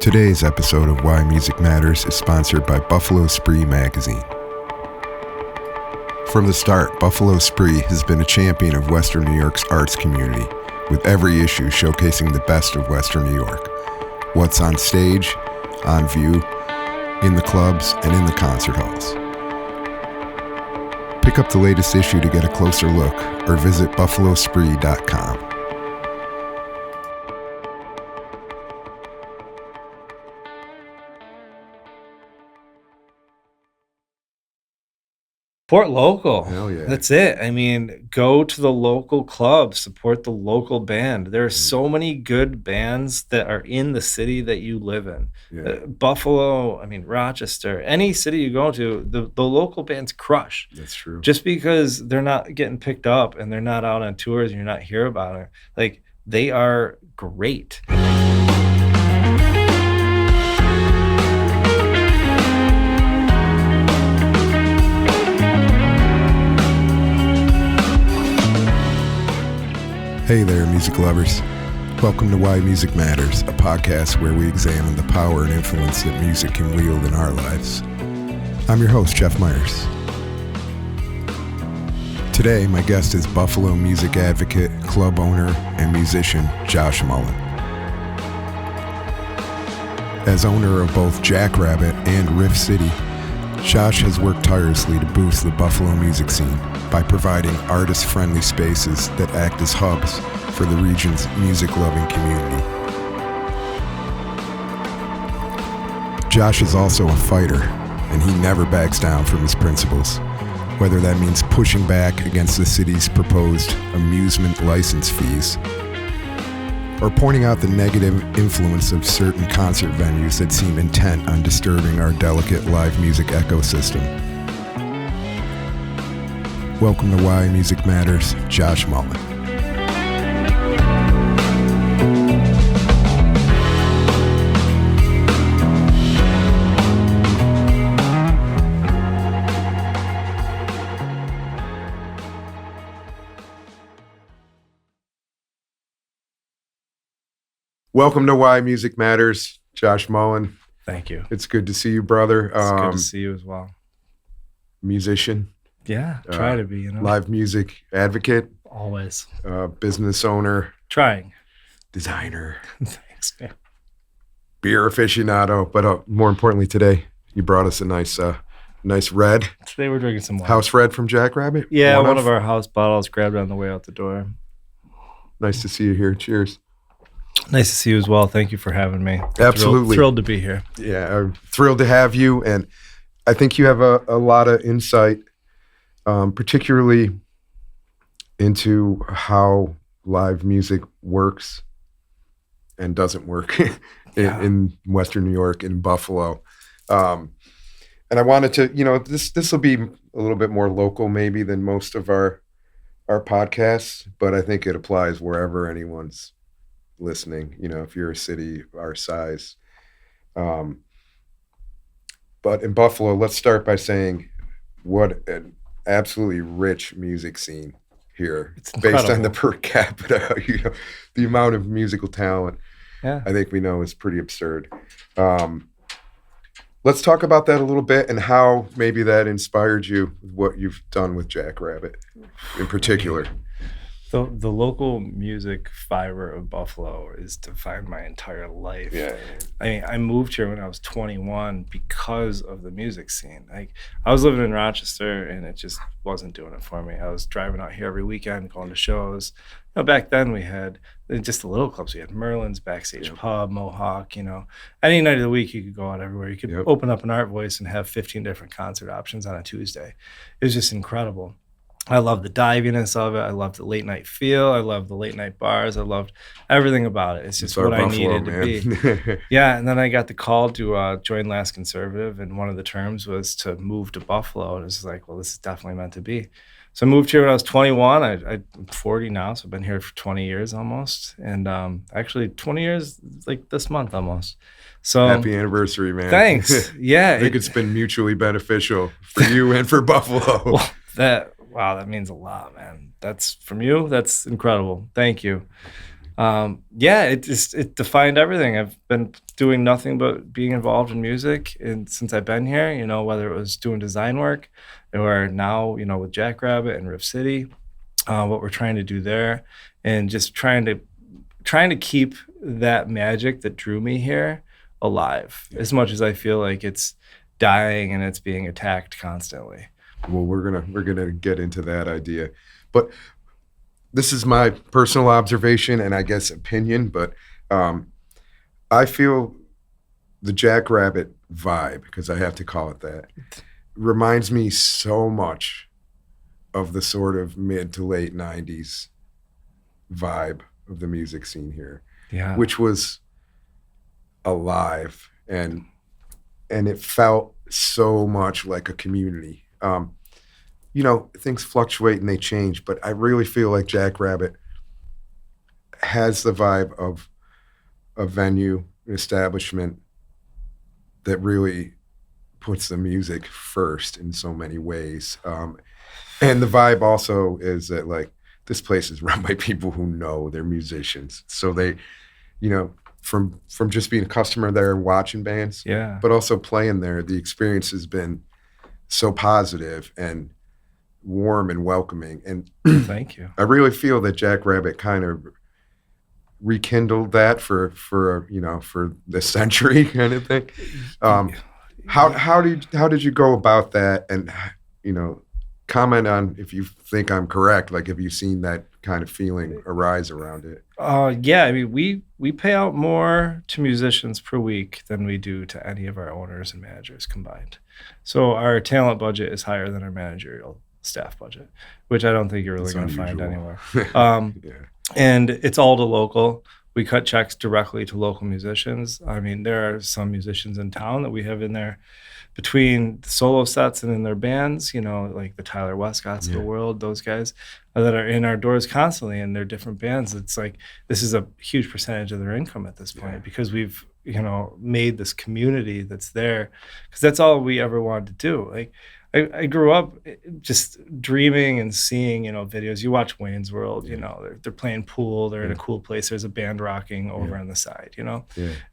Today's episode of Why Music Matters is sponsored by Buffalo Spree magazine. From the start, Buffalo Spree has been a champion of Western New York's arts community, with every issue showcasing the best of Western New York. What's on stage, on view, in the clubs, and in the concert halls. Pick up the latest issue to get a closer look, or visit buffalospree.com. Support local. Hell yeah. That's it. I mean, go to the local club, support the local band. There are so many good bands that are in the city that you live in. Yeah. Buffalo, Rochester, any city you go to, the local bands crush. That's true. Just because they're not getting picked up and they're not out on tours and you're not hear about it, like, they are great. Hey there, music lovers. Welcome to Why Music Matters, a podcast where we examine the power and influence that music can wield in our lives. I'm your host, Jeff Miers. Today, my guest is Buffalo music advocate, club owner, and musician Josh Mullin. As owner of both Jackrabbit and Riff City, Josh has worked tirelessly to boost the Buffalo music scene by providing artist-friendly spaces that act as hubs for the region's music-loving community. Josh is also a fighter, and he never backs down from his principles, whether that means pushing back against the city's proposed amusement license fees, or pointing out the negative influence of certain concert venues that seem intent on disturbing our delicate live music ecosystem. Welcome to Why Music Matters, Josh Mullin. Welcome to Why Music Matters, Josh Mullin. Thank you. It's good to see you, brother. It's good to see you as well. Musician. Yeah, try to be, Live music advocate. Always. Business owner. Trying. Designer. Thanks, man. Beer aficionado. But more importantly today, you brought us a nice red. Today we're drinking some wine. House red from Jackrabbit? Yeah, one of our house bottles, grabbed on the way out the door. Nice to see you here. Cheers. Nice to see you as well. Thank you for having me. Absolutely. Thrilled to be here. Yeah, I'm thrilled to have you. And I think you have a lot of insight, particularly into how live music works and doesn't work in Western New York, in Buffalo. And I wanted to, this will be a little bit more local maybe than most of our podcasts, but I think it applies wherever anyone's listening, if you're a city our size. But in Buffalo, let's start by saying what an absolutely rich music scene here. It's incredible. Based on the per capita, the amount of musical talent. Yeah. I think we know is pretty absurd. Let's talk about that a little bit and how maybe that inspired you with what you've done with Jackrabbit in particular. The local music fiber of Buffalo is defined my entire life. Yeah. I moved here when I was 21 because of the music scene. I was living in Rochester and it just wasn't doing it for me. I was driving out here every weekend, going to shows. Back then we had just the little clubs. We had Merlin's, Backstage Pub, Mohawk, Any night of the week you could go out everywhere. You could open up an Art Voice and have 15 different concert options on a Tuesday. It was just incredible. I loved the diviness of it. I loved the late night feel. I loved the late night bars. I loved everything about it. It's just what I needed to be. Yeah, and then I got the call to join Last Conservative, and one of the terms was to move to Buffalo. And it was like, well, this is definitely meant to be. So I moved here when I was 21. I'm 40 now, so I've been here for 20 years almost. And actually 20 years like this month almost. So happy anniversary, man. Thanks. Yeah. I think it's been mutually beneficial for you and for Buffalo. Wow, that means a lot, man. That's from you. That's incredible. Thank you. Yeah, it defined everything. I've been doing nothing but being involved in music, and since I've been here, whether it was doing design work or now, with Jackrabbit and Riff City, what we're trying to do there, and just trying to keep that magic that drew me here alive, as much as I feel like it's dying and it's being attacked constantly. Well, we're gonna get into that idea, but this is my personal observation and I guess opinion. But I feel the Jackrabbit vibe, because I have to call it that, reminds me so much of the sort of mid to late '90s vibe of the music scene here, Yeah. which was alive and it felt so much like a community. Things fluctuate and they change, but I really feel like Jackrabbit has the vibe of a venue, an establishment that really puts the music first in so many ways. And the vibe also is that, like, this place is run by people who know they're musicians. So they, from just being a customer there watching bands, Yeah. but also playing there, the experience has been so positive and warm and welcoming. And Thank you. I really feel that Jackrabbit kind of rekindled that for the century kind of thing. How did you go about that? And comment on if you think I'm correct. Like, have you seen that kind of feeling arise around it? Yeah, I mean, we pay out more to musicians per week than we do to any of our owners and managers combined. So our talent budget is higher than our managerial staff budget, which I don't think you're really going to find anywhere. Yeah. And it's all to local. We cut checks directly to local musicians. I mean, there are some musicians in town that we have in there between the solo sets and in their bands, like the Tyler Westcotts of the world, those guys that are in our doors constantly in their different bands. It's like, this is a huge percentage of their income at this point, because we've, made this community that's there, because that's all we ever wanted to do. Like, I grew up just dreaming and seeing, videos. You watch Wayne's World, they're playing pool, they're in a cool place. There's a band rocking over on the side, Yeah.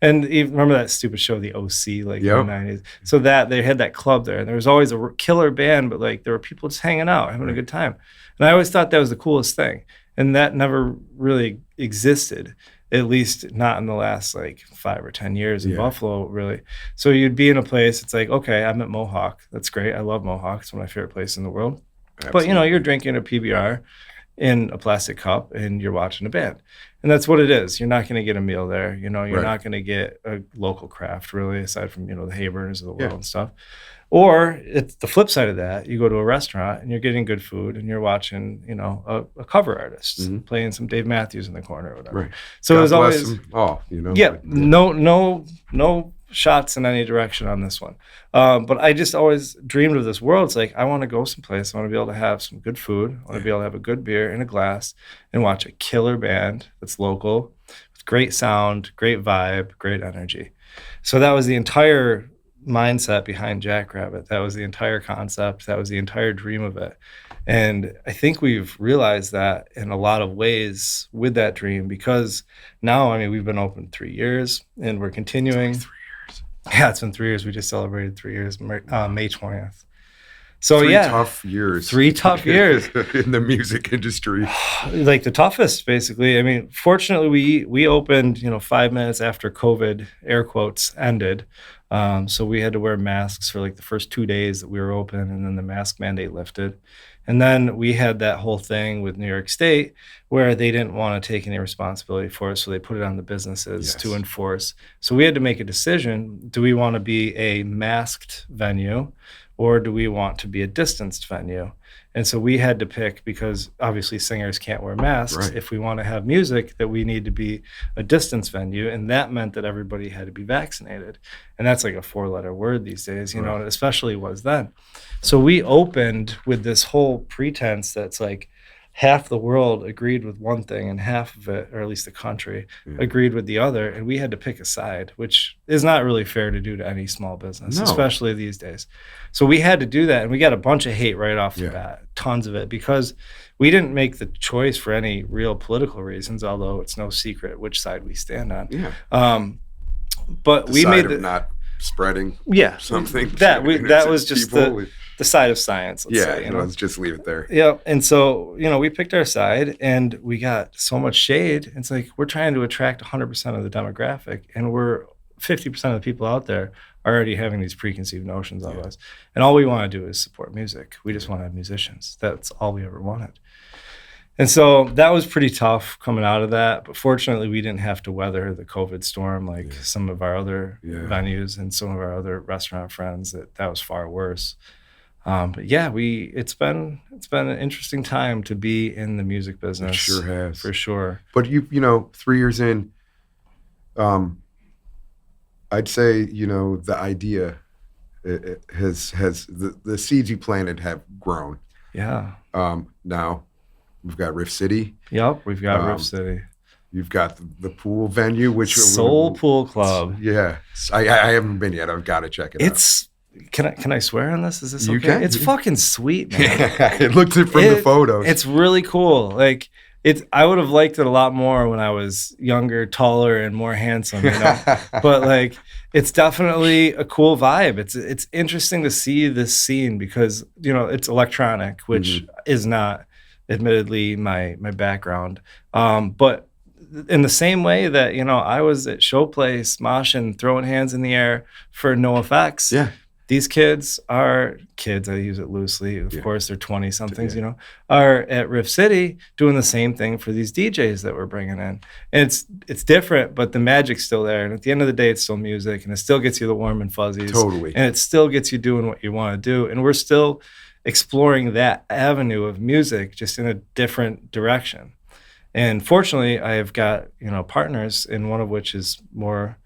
And even remember that stupid show, The OC, like in the 90s. So that they had that club there, and there was always a killer band, but like there were people just hanging out, having a good time. And I always thought that was the coolest thing. And that never really existed, at least not in the last like 5 or 10 years in Buffalo, really. So you'd be in a place, it's like, okay, I'm at Mohawk. That's great. I love Mohawk. It's one of my favorite places in the world. Absolutely. But, you're drinking a PBR in a plastic cup and you're watching a band. And that's what it is. You're not going to get a meal there. You're not going to get a local craft, really, aside from, the Hayburners of the world and stuff. Or it's the flip side of that. You go to a restaurant and you're getting good food and you're watching, a cover artist playing some Dave Matthews in the corner or whatever. Right. So God there's always bless them all, no shots in any direction on this one. But I just always dreamed of this world. It's like, I want to go someplace. I want to be able to have some good food. I want to be able to have a good beer in a glass and watch a killer band that's local with great sound, great vibe, great energy. So that was the entire mindset behind Jackrabbit. That was the entire concept. That was the entire dream of it. And I think we've realized that in a lot of ways with that dream, because now, we've been open 3 years and we're continuing. It's only 3 years. Yeah, it's been 3 years. We just celebrated 3 years, May 20th. So Three tough years. 3 tough years in the music industry. Like the toughest, basically. Fortunately, we opened, 5 minutes after COVID, air quotes, ended. So we had to wear masks for like the first 2 days that we were open, and then the mask mandate lifted. And then we had that whole thing with New York State where they didn't want to take any responsibility for it, so they put it on the businesses to enforce. So we had to make a decision. Do we want to be a masked venue, or do we want to be a distanced venue? And so we had to pick, because obviously singers can't wear masks. Right. If we want to have music, that we need to be a distance venue. And that meant that everybody had to be vaccinated. And that's like a 4-letter word these days, and it especially was then. So we opened with this whole pretense that's like, half the world agreed with one thing and half of it, or at least the country, agreed with the other, and we had to pick a side, which is not really fair to do to any small business, especially these days. So we had to do that, and we got a bunch of hate right off the bat, tons of it, because we didn't make the choice for any real political reasons, although it's no secret which side we stand on. But the we side made of not spreading something. That was just the side of science, let's say. Let's just leave it there. Yeah, and so, we picked our side, and we got so much shade. It's like we're trying to attract 100% of the demographic, and we're 50% of the people out there are already having these preconceived notions of us. And all we want to do is support music. We just want to have musicians. That's all we ever wanted. And so that was pretty tough coming out of that. But fortunately, we didn't have to weather the COVID storm like some of our other venues and some of our other restaurant friends. That was far worse. But it's been an interesting time to be in the music business. It sure has, for sure. But 3 years in, I'd say the idea has the seeds you planted have grown. Yeah. Now we've got Riff City. Yep, we've got Riff City. You've got the pool venue, which Soul Pool Club. Yeah, I haven't been yet. I've got to check it out. Can I swear on this? Is this okay? You can. It's fucking sweet, man. It looked it from the photos. It's really cool. Like I would have liked it a lot more when I was younger, taller, and more handsome. But like, it's definitely a cool vibe. It's interesting to see this scene because it's electronic, which is not, admittedly, my background. But in the same way that I was at Showplace moshing, throwing hands in the air for no effects. Yeah. These kids are kids. I use it loosely. Of course, they're 20-somethings. Are at Riff City doing the same thing for these DJs that we're bringing in. And it's different, but the magic's still there. And at the end of the day, it's still music, and it still gets you the warm and fuzzies. Totally. And it still gets you doing what you want to do. And we're still exploring that avenue of music, just in a different direction. And fortunately, I have got partners, and one of which is more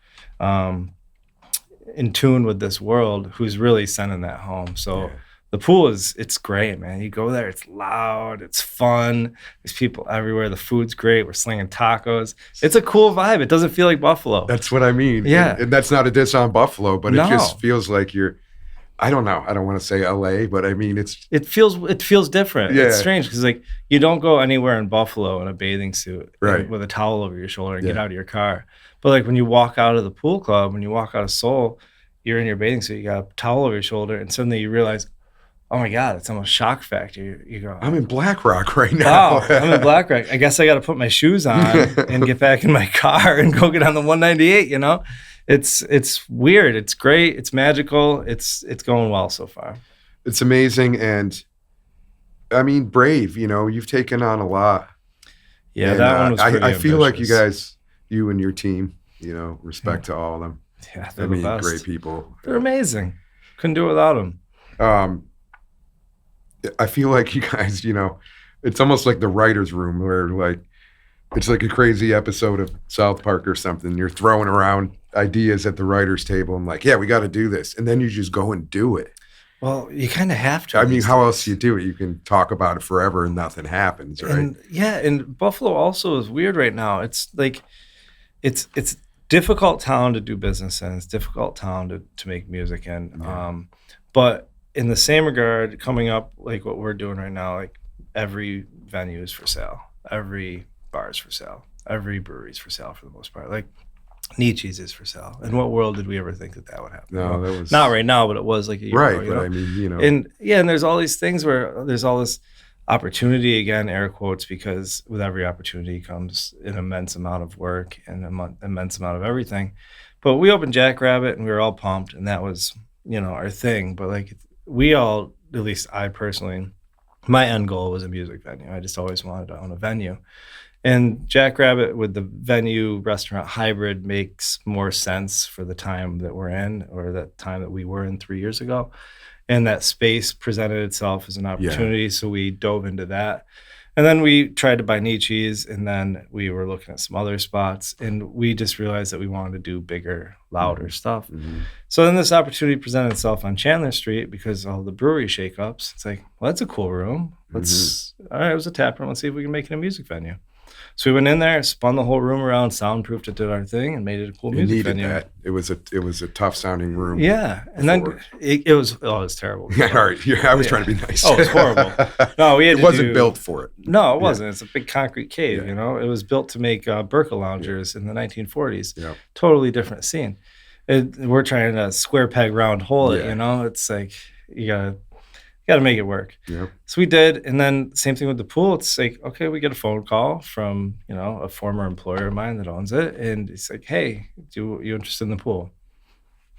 in tune with this world, who's really sending that home. So the pool it's great, man. You go there, it's loud, it's fun. There's people everywhere. The food's great. We're slinging tacos. It's a cool vibe. It doesn't feel like Buffalo. That's what I mean. Yeah. And that's not a diss on Buffalo, but it just feels like you're, I don't know. I don't want to say LA, but I mean, it feels different. Yeah. It's strange because like you don't go anywhere in Buffalo in a bathing suit with a towel over your shoulder and get out of your car. But like when you walk out of the pool club, when you walk out of Soul, you're in your bathing suit, you got a towel over your shoulder, and suddenly you realize, oh my God, it's almost shock factor. You go, I'm in Black Rock right now. Wow, I'm in Black Rock. I guess I got to put my shoes on and get back in my car and go get on the 198. It's weird. It's great. It's magical. It's going well so far. It's amazing, and I mean, brave. You've taken on a lot. Yeah, and, that one was pretty I feel like ambitious. you and your team. Respect to all of them. Yeah, they're the best. Great people. They're amazing. Couldn't do it without them. I feel like you guys, it's almost like the writer's room where like, it's like a crazy episode of South Park or something. You're throwing around ideas at the writer's table and like, yeah, we got to do this. And then you just go and do it. Well, you kind of have to. I mean, how else do you do it? You can talk about it forever and nothing happens, right? And Buffalo also is weird right now. It's like, it's difficult town to do business in. It's difficult town to make music in. Yeah. But in the same regard, coming up like what we're doing right now, like every venue is for sale. Every bar is for sale. Every brewery is for sale for the most part. Like Nietzsche's is for sale. In what world did we ever think that would happen? No, that was not right now, but it was like a year ago. Right, but I mean, And there's all these things where there's all this opportunity, again, air quotes, because with every opportunity comes an immense amount of work and an immense amount of everything. But we opened Jackrabbit and we were all pumped, and that was, our thing. But like we all, at least I personally, my end goal was a music venue. I just always wanted to own a venue. And Jackrabbit with the venue restaurant hybrid makes more sense for the time that we're in, or that time that we were in 3 years ago. And that space presented itself as an opportunity, so we dove into that. And then we tried to buy Nietzsche's, and then we were looking at some other spots, and we just realized that we wanted to do bigger, louder stuff. Mm-hmm. So then this opportunity presented itself on Chandler Street because of all the brewery shakeups. It's like, well, that's a cool room. Let's all right, it was a tap room. Let's see if we can make it a music venue. So we went in there, spun the whole room around, soundproofed it, did our thing, and made it a cool It music needed venue. that. It was a tough sounding room. Yeah, and before. then it was terrible. Yeah, all right. Yeah, I was trying to be nice. Oh, it was horrible. No, we had it wasn't built for it. No, it wasn't. It's a big concrete cave. Yeah. You know, it was built to make Burka loungers in the 1940s. Yeah. Totally different scene. We're trying to square peg round hole it. Yeah. You know, it's like you gotta make it work. Yeah. So we did, and then same thing with the pool. It's like, okay, we get a phone call from, you know, a former employer of mine that owns it, and it's like, hey, you interested in the pool?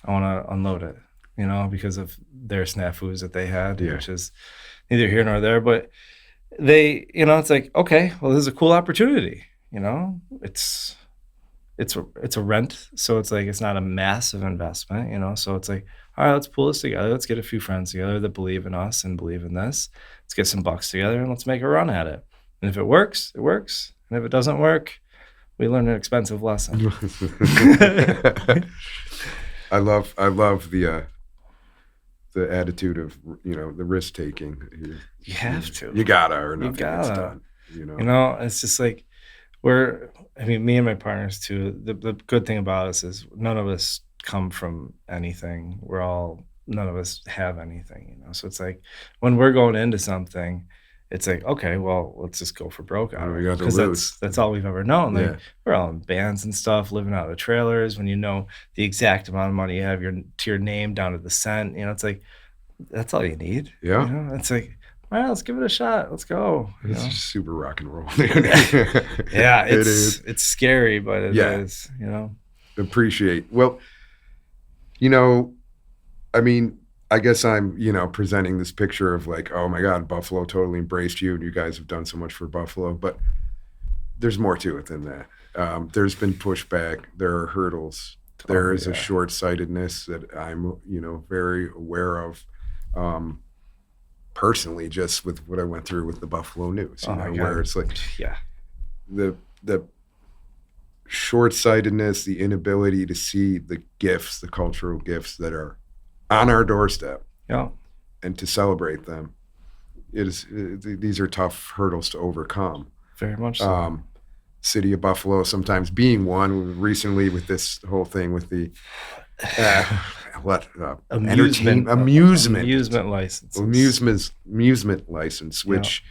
I want to unload it, you know, because of their snafus that they had, which is neither here nor there. But they, you know, it's like, okay, well, this is a cool opportunity. You know, it's a rent, so it's like it's not a massive investment, you know. So it's like, all right, let's pull this together. Let's get a few friends together that believe in us and believe in this. Let's get some bucks together and let's make a run at it. And if it works, it works. And if it doesn't work, we learn an expensive lesson. I love the attitude of, you know, the risk taking. You have to. You gotta, or nothing gets done. You know, it's just like me and my partners too. The good thing about us is none of us come from anything. None of us have anything, you know. So it's like when we're going into something, it's like, okay, well, let's just go for broke out of it, because that's all we've ever known. Like, we're all in bands and stuff, living out of trailers. When you know the exact amount of money you have to your name down to the cent, you know, it's like that's all you need. Yeah, you know? It's like, all right, let's give it a shot. Let's go. It's just super rock and roll. Yeah, it's scary, but it is, you know. Appreciate. Well, you know, I mean, I guess I'm, you know, presenting this picture of like, oh my God, Buffalo totally embraced you and you guys have done so much for Buffalo, but there's more to it than that. There's been pushback. There are hurdles. There is a short-sightedness that I'm, you know, very aware of. Personally, just with what I went through with the Buffalo News, you know, where it's like, the short-sightedness, the inability to see the gifts, the cultural gifts that are on our doorstep, and to celebrate them. These are tough hurdles to overcome. Very much so. City of Buffalo sometimes being one. Recently, with this whole thing with the amusement license, which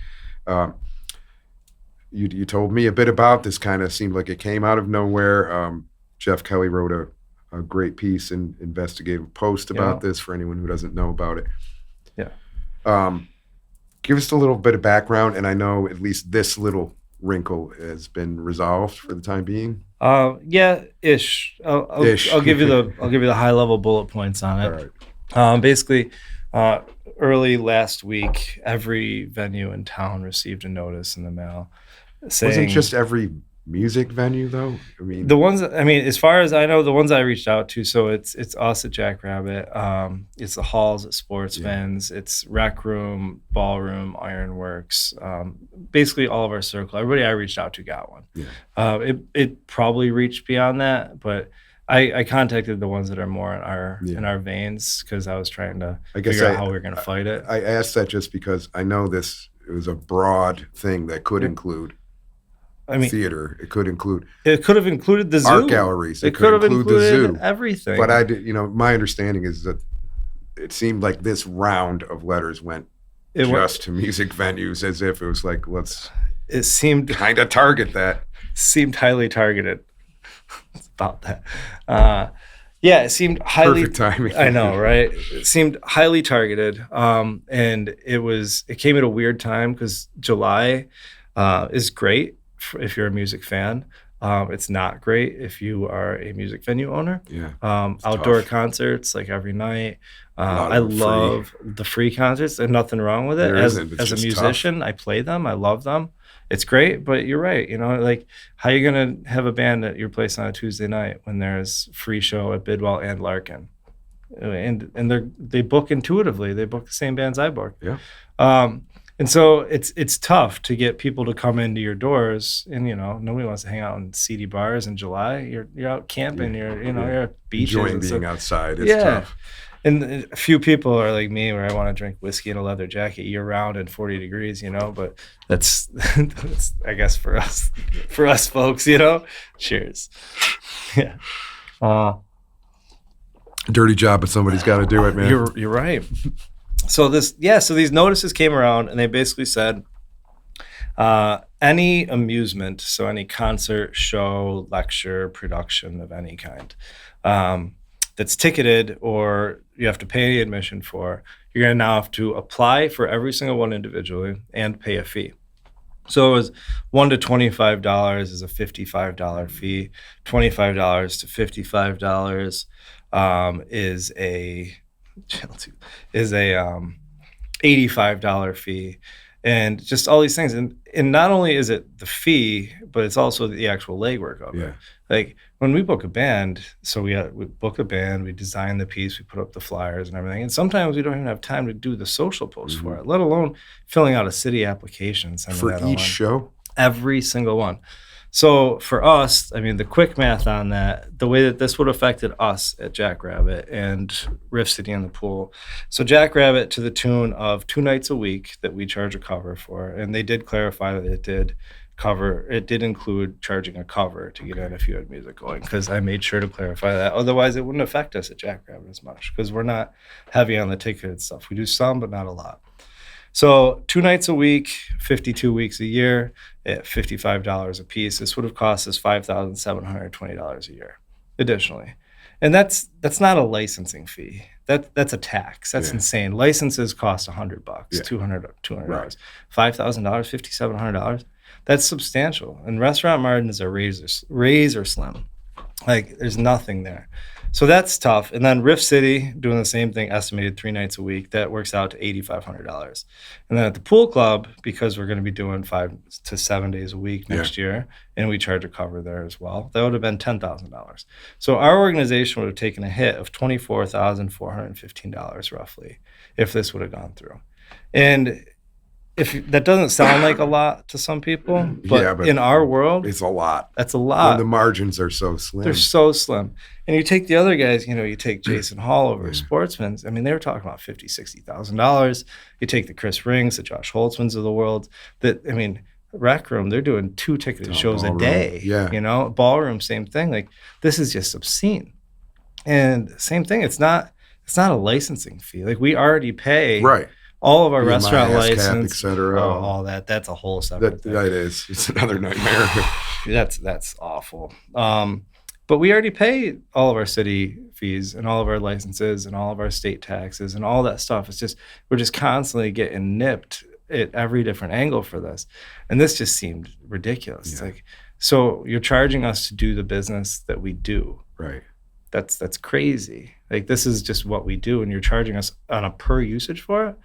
you told me a bit about. This kind of seemed like it came out of nowhere. Jeff Kelly wrote a great piece and investigative post about this for anyone who doesn't know about it. Give us a little bit of background, and I know at least this little wrinkle has been resolved for the time being. Ish. I'll give you the high level bullet points on it. All right. Basically, early last week, every venue in town received a notice in the mail saying. Wasn't just every music venue though? I mean, as far as I know, the ones I reached out to, so it's us at Jackrabbit, it's the halls at Sportsman's, it's Rec Room, Ballroom, Ironworks, basically all of our circle. Everybody I reached out to got one. It probably reached beyond that, but I contacted the ones that are more in our veins, because I was trying to figure out how we were going to fight it. I asked that just because I know it was a broad thing that could include theater. It could have included the zoo, art galleries. It could have included the zoo, everything. But my understanding is that it seemed like this round of letters went to music venues, as if it was like, it seemed kind of target that. Seemed highly targeted. It's about that. It seemed highly perfect timing. I know, right? It seemed highly targeted, and it came at a weird time, because July is great if you're a music fan. It's not great if you are a music venue owner. Outdoor concerts like every night. I love the free concerts. There's nothing wrong with it. As a musician, tough. I play them. I love them. It's great, but you're right. You know, like, how are you going to have a band at your place on a Tuesday night when there's free show at Bidwell and Larkin? And they book intuitively. They book the same bands I book. And so it's tough to get people to come into your doors, and, you know, nobody wants to hang out in seedy bars in July. You're out camping. You're at beaches. Enjoying being outside. It's tough. And a few people are like me, where I want to drink whiskey in a leather jacket year round and 40 degrees, but that's, that's, I guess, for us folks, cheers. Yeah. Dirty job, but somebody's got to do it, man. You're right. So these notices came around, and they basically said, any amusement, so any concert, show, lecture, production of any kind, that's ticketed or you have to pay admission for, you're going to now have to apply for every single one individually and pay a fee. So it was $1 to $25 is a $55 fee. $25 to $55 is a $85 fee, and just all these things. And not only is it the fee, but it's also the actual legwork of it. Like when we book a band, so we book a band, we design the piece, we put up the flyers and everything. And sometimes we don't even have time to do the social post for it, let alone filling out a city application. For each show? Every single one. So for us, I mean, the quick math on that, the way that this would have affected us at Jackrabbit and Riff City and the Pool. So Jackrabbit, to the tune of 2 nights a week that we charge a cover for, and they did clarify that it did include charging a cover to get in if you had music going, because I made sure to clarify that. Otherwise, it wouldn't affect us at Jackrabbit as much, because we're not heavy on the ticketed stuff. We do some, but not a lot. So 2 nights a week, 52 weeks a year, at $55 a piece. This would have cost us $5,720 a year additionally. And that's not a licensing fee. That's a tax. That's insane. Licenses cost $100, $200. $5,000, $5,700. That's substantial. And restaurant margins are razor slim. Like there's nothing there. So that's tough. And then Riff City doing the same thing, estimated 3 nights a week. That works out to $8,500. And then at the Pool Club, because we're going to be doing 5 to 7 days a week next year, and we charge a cover there as well, that would have been $10,000. So our organization would have taken a hit of $24,415 roughly if this would have gone through. And if that doesn't sound like a lot to some people, but in our world, it's a lot. That's a lot. When the margins are so slim. They're so slim. And you take the other guys, you take Jason Hall over at Sportsman's. I mean, they were talking about $50,000, $60,000. You take the Chris Rings, the Josh Holtzmans of the world. Rec Room, they're doing 2 ticketed shows a day. Ballroom, same thing. Like this is just obscene. And same thing. It's not a licensing fee. Like we already pay. Right. All of our restaurant license, etc. All that. That's a whole separate thing. That is. It's another nightmare. That's awful. But we already pay all of our city fees and all of our licenses and all of our state taxes and all that stuff. It's just we're just constantly getting nipped at every different angle for this. And this just seemed ridiculous. It's like, so you're charging us to do the business that we do. Right. That's crazy. Like this is just what we do, and you're charging us on a per usage for it.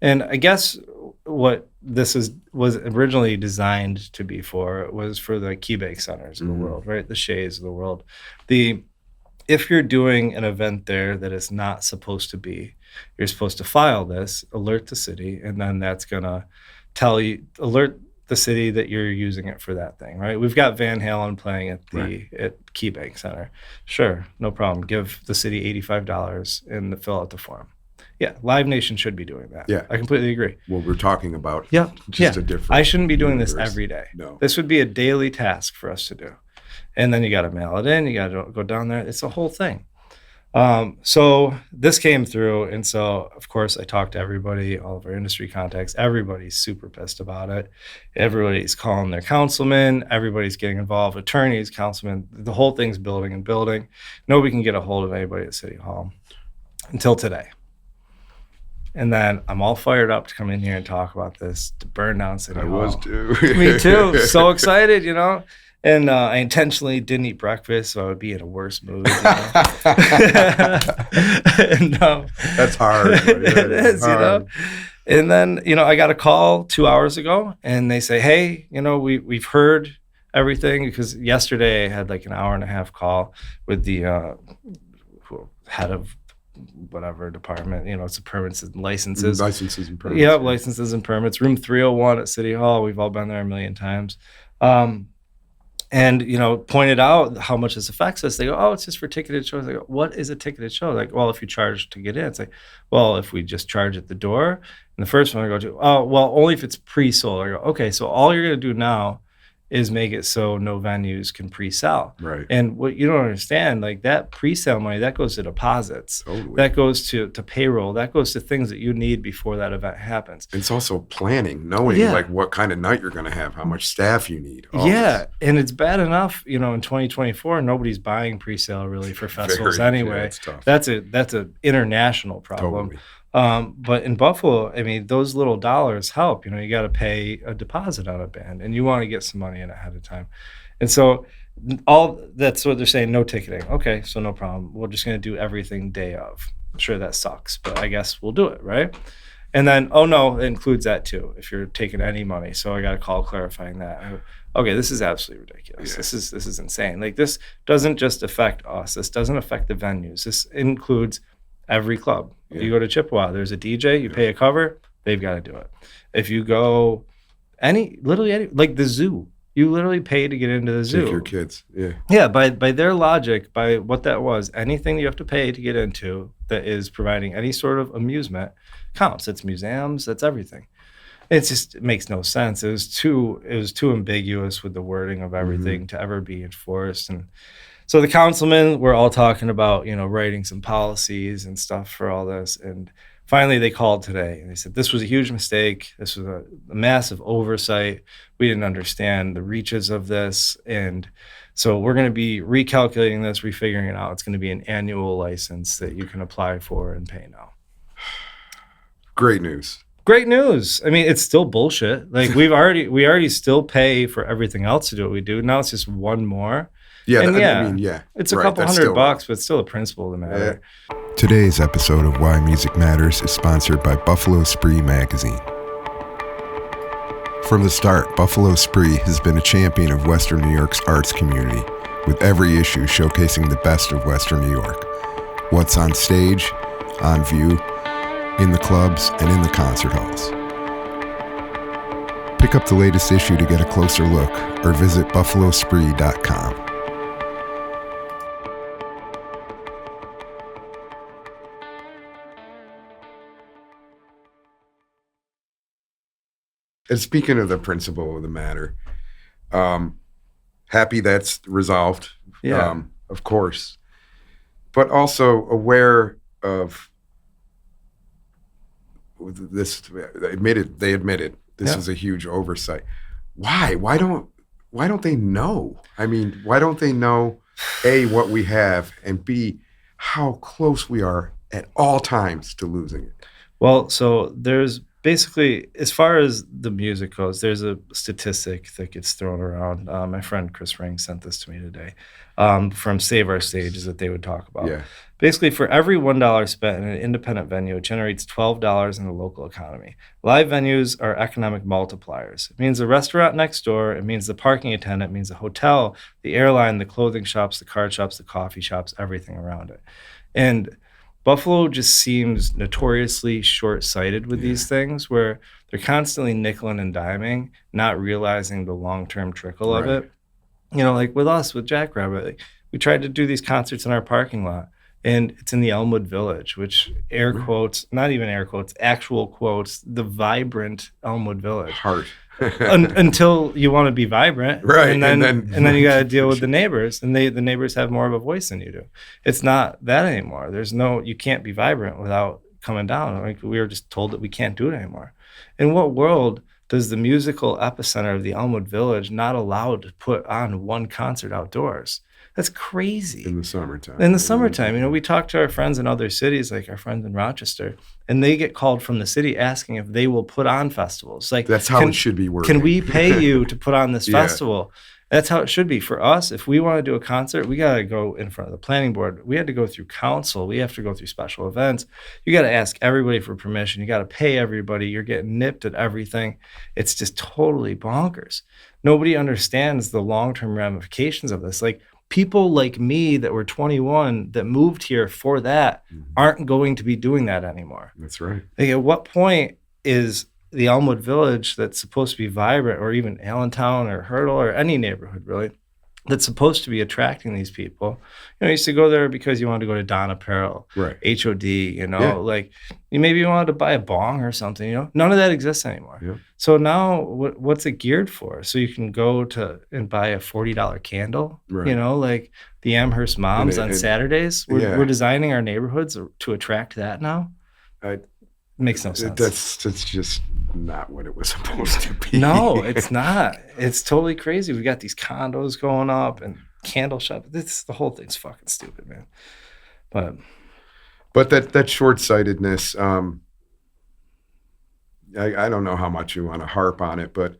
And I guess what this was originally designed to be for was for the key bank centers of the world, right? The Shays of the world. If you're doing an event there that is not supposed to be, you're supposed to file this, alert the city, and then that's gonna alert the city that you're using it for that thing, right? We've got Van Halen playing at Key Bank Center. Sure, no problem. Give the city $85 and fill out the form. Yeah, Live Nation should be doing that. Yeah. I completely agree. What we're talking about. Yeah. Just a different I shouldn't be doing universe. This every day. No. This would be a daily task for us to do. And then you got to mail it in. You got to go down there. It's a whole thing. So this came through. And so, of course, I talked to everybody, all of our industry contacts. Everybody's super pissed about it. Everybody's calling their councilman. Everybody's getting involved. Attorneys, councilmen. The whole thing's building and building. Nobody can get a hold of anybody at City Hall until today. And then I'm all fired up to come in here and talk about this, to burn down City Hall. I was too. Me too. So excited, And I intentionally didn't eat breakfast, so I would be in a worse mood. And, that's hard. It is, hard. And then, I got a call 2 hours ago, and they say, hey, we've heard everything, because yesterday I had like an hour and a half call with the head of whatever department, it's the permits and licenses. Licenses and permits. Yeah, licenses and permits. Room 301 at City Hall. We've all been there a million times. and, pointed out how much this affects us. They go, oh, it's just for ticketed shows. I go, what is a ticketed show? Like, well, if you charge to get in, it's like, well, if we just charge at the door. And the first one I go to, oh, well, only if it's pre-sold. I go, okay, so all you're going to do now is make it so no venues can pre-sell. Right. And what you don't understand, like that pre-sale money, that goes to deposits. Totally. That goes to payroll. That goes to things that you need before that event happens. It's also planning, knowing like what kind of night you're going to have, how much staff you need. Yeah. And it's bad enough, in 2024, nobody's buying pre-sale really for festivals anyway. Yeah, it's tough. That's an international problem. Totally. But in Buffalo, I mean, those little dollars help. You got to pay a deposit on a band, and you want to get some money in ahead of time. And so that's what they're saying, no ticketing. Okay, so no problem. We're just going to do everything day of. I'm sure that sucks, but I guess we'll do it, right? And then, oh no, it includes that too, if you're taking any money. So I got a call clarifying that. Okay, this is absolutely ridiculous. Yeah. This is insane. Like, this doesn't just affect us. This doesn't affect the venues. This includes every club. Yeah. You go to Chippewa, there's a DJ, you pay a cover, they've got to do it. If you go literally any, like the zoo, you literally pay to get into the zoo. Take your kids. Yeah. Yeah, by their logic, by what that was, anything you have to pay to get into that is providing any sort of amusement counts. It's museums, that's everything. It makes no sense. It was too ambiguous with the wording of everything to ever be enforced. And so the councilmen were all talking about, writing some policies and stuff for all this. And finally they called today and they said, this was a huge mistake. This was a massive oversight. We didn't understand the reaches of this. And so we're going to be recalculating this, refiguring it out. It's going to be an annual license that you can apply for and pay now. Great news. Great news. I mean, it's still bullshit. Like we already still pay for everything else to do what we do. Now it's just one more. Yeah, and I mean, yeah. It's a couple $100, but it's still a principle of the matter. Yeah. Today's episode of Why Music Matters is sponsored by Buffalo Spree magazine. From the start, Buffalo Spree has been a champion of Western New York's arts community, with every issue showcasing the best of Western New York. What's on stage, on view, in the clubs, and in the concert halls. Pick up the latest issue to get a closer look, or visit buffalospree.com. And speaking of the principle of the matter, happy that's resolved, of course, but also aware of this. They admitted this is a huge oversight. Why? Why don't they know? I mean, why don't they know, A, what we have, and B, how close we are at all times to losing it? Well, so there's basically, as far as the music goes, there's a statistic that gets thrown around. My friend Chris Ring sent this to me today from Save Our Stages that they would talk about. Yeah. Basically, for every $1 spent in an independent venue, it generates $12 in the local economy. Live venues are economic multipliers. It means the restaurant next door. It means the parking attendant. It means the hotel, the airline, the clothing shops, the card shops, the coffee shops, everything around it. And Buffalo just seems notoriously short-sighted with these things, where they're constantly nickeling and diming, not realizing the long-term trickle of it. Like with us, with Jackrabbit, like, we tried to do these concerts in our parking lot, and it's in the Elmwood Village, which air quotes, not even air quotes, actual quotes, the vibrant Elmwood Village. Heart. Until you want to be vibrant, right? And then you got to deal with the neighbors, and the neighbors have more of a voice than you do. It's not that anymore. You can't be vibrant without coming down. Like, we were just told that we can't do it anymore. In what world does the musical epicenter of the Elmwood Village not allow to put on one concert outdoors? That's crazy. In the summertime. We talk to our friends in other cities, like our friends in Rochester, and they get called from the city asking if they will put on festivals. Like, that's how it should be working. Can we pay you to put on this festival? That's how it should be. For us, if we want to do a concert, we got to go in front of the planning board. We had to go through council. We have to go through special events. You got to ask everybody for permission. You got to pay everybody. You're getting nipped at everything. It's just totally bonkers. Nobody understands the long-term ramifications of this. Like, people like me that were 21 that moved here for that aren't going to be doing that anymore. That's right. Like, at what point is the Elmwood Village, that's supposed to be vibrant, or even Allentown or Hurdle or any neighborhood really, that's supposed to be attracting these people. You used to go there because you wanted to go to Don Apparel, Right. HOD, Yeah. like you maybe wanted to buy a bong or something, none of that exists anymore. Yeah. So now what's it geared for? So you can go to and buy a $40 candle, Right. like the Amherst moms on Saturdays. We're designing our neighborhoods to attract that now. Makes no sense. That's just not what it was supposed to be. No, it's not. It's totally crazy. We got these condos going up and candle shop. The whole thing's fucking stupid, man. But that short-sightedness, I don't know how much you want to harp on it, but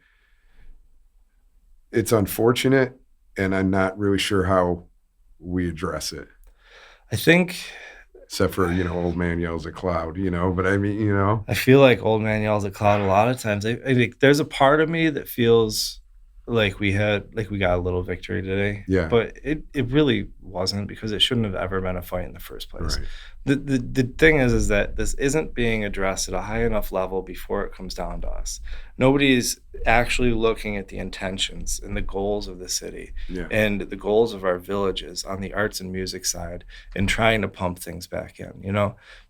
it's unfortunate, and I'm not really sure how we address it. I think, except for old man yells at cloud, but I mean, I feel like old man yells at cloud a lot of times. I think there's a part of me that feels like we got a little victory today. Yeah. But it really wasn't, because it shouldn't have ever been a fight in the first place. Right. The thing is that this isn't being addressed at a high enough level before it comes down to us. Nobody's actually looking at the intentions and the goals of the city and the goals of our villages on the arts and music side, and trying to pump things back in.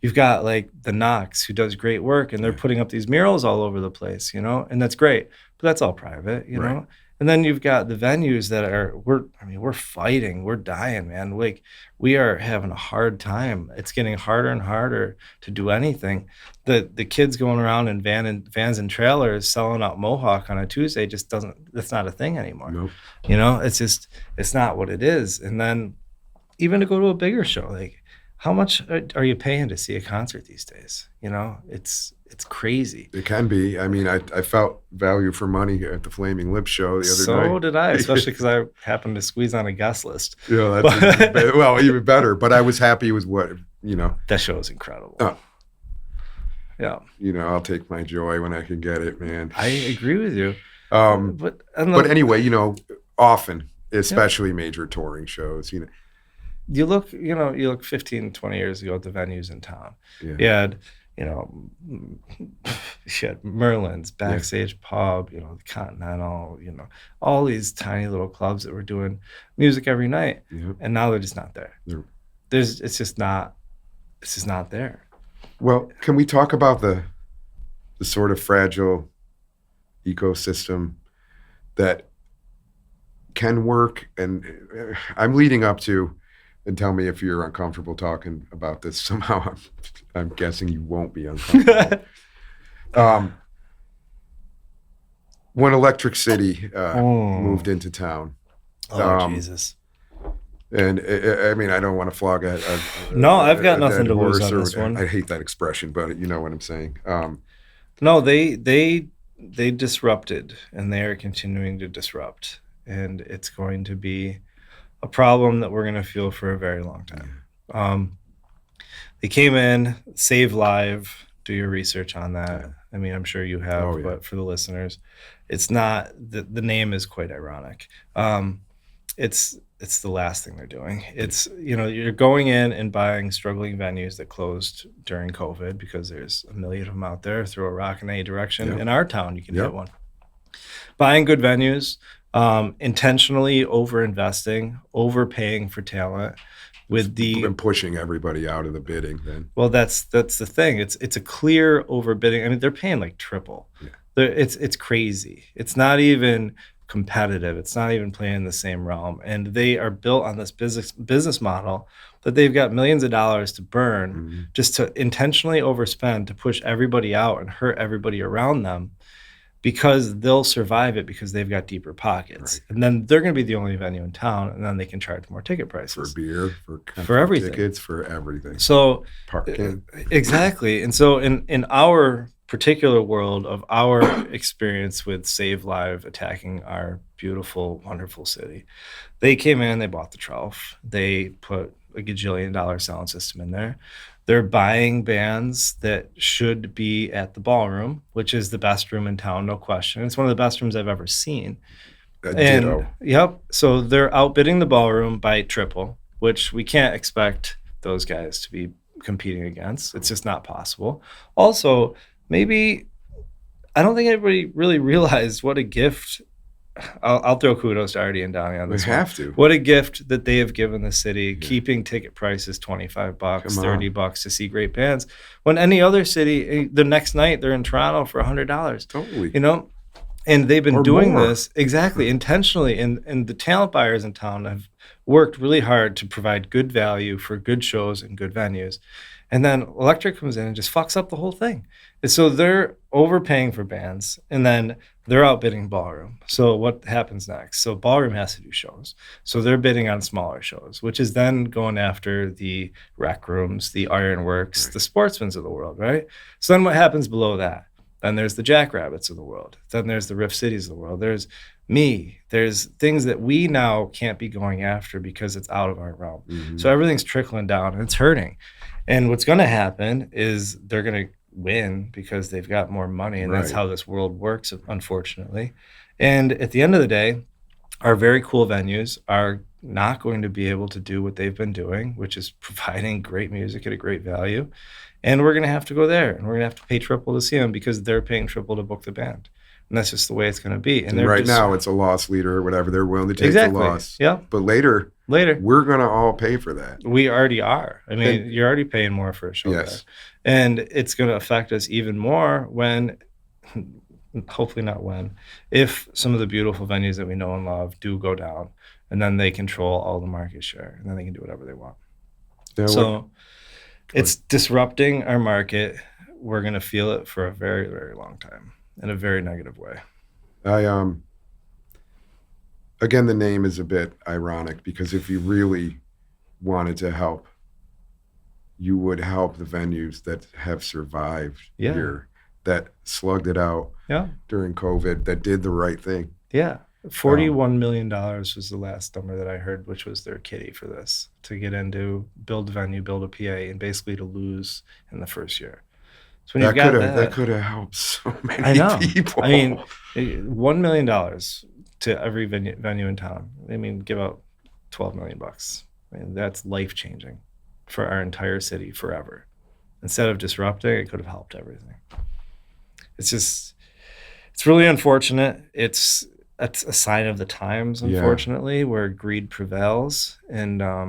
You've got like the Knox, who does great work, and they're putting up these murals all over the place, and that's great, but that's all private, know. And then you've got the venues that we're fighting, we're dying, man. Like, we are having a hard time. It's getting harder and harder to do anything. The kids going around in vans and trailers selling out Mohawk on a Tuesday that's not a thing anymore. Nope. It's not what it is. And then even to go to a bigger show, like, how much are you paying to see a concert these days? It's crazy. It can be. I mean, I felt value for money here at the Flaming Lips show the other night. So did I, especially because I happened to squeeze on a guest list. Yeah, that's well, even better. But I was happy with what. That show is incredible. Yeah. I'll take my joy when I can get it, man. I agree with you. But anyway, often, especially major touring shows, You look 15, 20 years ago at the venues in town. Yeah. You had, you had Merlin's, Backstage Pub, the Continental, all these tiny little clubs that were doing music every night. Yeah. And now they're just not there. It's just not there. Well, can we talk about the sort of fragile ecosystem that can work? And I'm leading up to, and tell me if you're uncomfortable talking about this. Somehow I'm guessing you won't be uncomfortable. When Electric City moved into town. Jesus. And I mean, I don't want to flog no, I've got nothing to lose on this one. I hate that expression, but you know what I'm saying. No, they disrupted, and they are continuing to disrupt, and it's going to be a problem that we're going to feel for a very long time. They came in, Save Live, do your research on that. Yeah. I mean, I'm sure you have, but for the listeners, it's not, the name is quite ironic. It's the last thing they're doing. It's, you're going in and buying struggling venues that closed during COVID, because there's a million of them out there. Throw a rock in any direction. Yep. In our town, you can hit one. Buying good venues, intentionally over-investing, overpaying for talent, and pushing everybody out of the bidding. Then, well, that's the thing. It's a clear overbidding. I mean, they're paying like triple. Yeah. It's crazy. It's not even competitive. It's not even playing in the same realm. And they are built on this business model that they've got millions of dollars to burn just to intentionally overspend, to push everybody out and hurt everybody around them, because they'll survive it because they've got deeper pockets. Right. And then they're going to be the only venue in town, and then they can charge more ticket prices. For beer, for everything. Tickets, for everything. So, parking. Exactly. And so in our particular world of our experience with Save Live attacking our beautiful, wonderful city, they came in, they bought the trough. They put a gajillion-dollar sound system in there. They're buying bands that should be at the ballroom, which is the best room in town, no question. It's one of the best rooms I've ever seen. Ditto. Yep. So they're outbidding the ballroom by triple, which we can't expect those guys to be competing against. It's just not possible. Also, maybe I don't think everybody really realized what a gift I'll throw kudos to Artie and Donnie on We this one. have to. What a gift that they have given the city, Yeah. keeping ticket prices $25, Come on. $30 to see great bands. When any other city, the next night they're in Toronto for $100. Totally. You know, and they've been Or doing more. this exactly intentionally. And the talent buyers in town have worked really hard to provide good value for good shows and good venues. And then Electric comes in and just fucks up the whole thing. And so they're overpaying for bands, and then they're outbidding Ballroom. So what happens next? So Ballroom has to do shows. So they're bidding on smaller shows, which is then going after the Rec Rooms, the Ironworks, Right. the Sportsmans of the world, right? So then what happens below that? Then there's the Jackrabbits of the world. Then there's the Riff Cities of the world. There's me. There's things that we now can't be going after because it's out of our realm. Mhm. So everything's trickling down and it's hurting. And what's going to happen is they're going to win because they've got more money, and that's Right. how this world works, unfortunately. And at the end of the day, our very cool venues are not going to be able to do what they've been doing, which is providing great music at a great value. And we're going to have to go there, and we're going to have to pay triple to see them because they're paying triple to book the band. And that's just the way it's going to be. And they're right just, now, it's a loss leader or whatever. They're willing to take exactly. the loss. Yeah. But later, Later, we're going to all pay for that. we already are. I mean, And- you're already paying more for a show Yes. there. And it's going to affect us even more when, hopefully not when, if some of the beautiful venues that we know and love do go down, and then they control all the market share, and then they can do whatever they want. Now, So it's disrupting our market. We're going to feel it for a very, very long time in a very negative way. Again, the name is a bit ironic because if you really wanted to help, you would help the venues that have survived Yeah. here, that slugged it out Yeah. during COVID, that did the right thing. Yeah. $41 million was the last number that I heard, which was their kitty for this, to get into, build a venue, build a PA, and basically to lose in the first year. So when you've got That could have helped so many I know. people. I mean, $1 million to every venue in town. I mean, give out $12 million. I mean, that's life changing for our entire city forever. Instead of disrupting, it could have helped everything. It's really unfortunate. It's a sign of the times, Yeah. unfortunately, where greed prevails. And I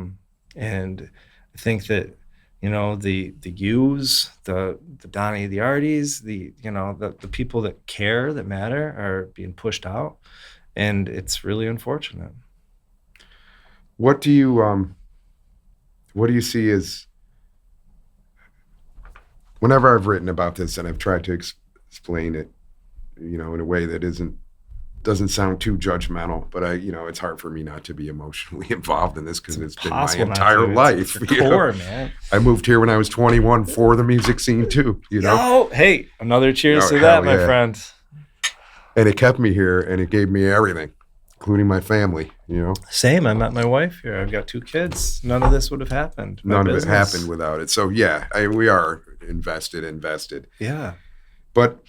think that, you know, the U's, the Donnie, the Arties, the people that care, that matter, are being pushed out. And it's really unfortunate. What do you see as, whenever I've written about this and I've tried to explain it, you know, in a way that doesn't sound too judgmental, but it's hard for me not to be emotionally involved in this because it's been my Possible not entire to. life. It's your core, man. I moved here when I was 21 for the music scene too, you know, Oh, hey, another cheers Oh, to hell that, my yeah. friend. and it kept me here and it gave me everything, including my family, you know. Same. I met my wife here. I've got 2 kids. None of this would have happened. My None of it business. happened without it. So yeah, we are invested. Yeah. But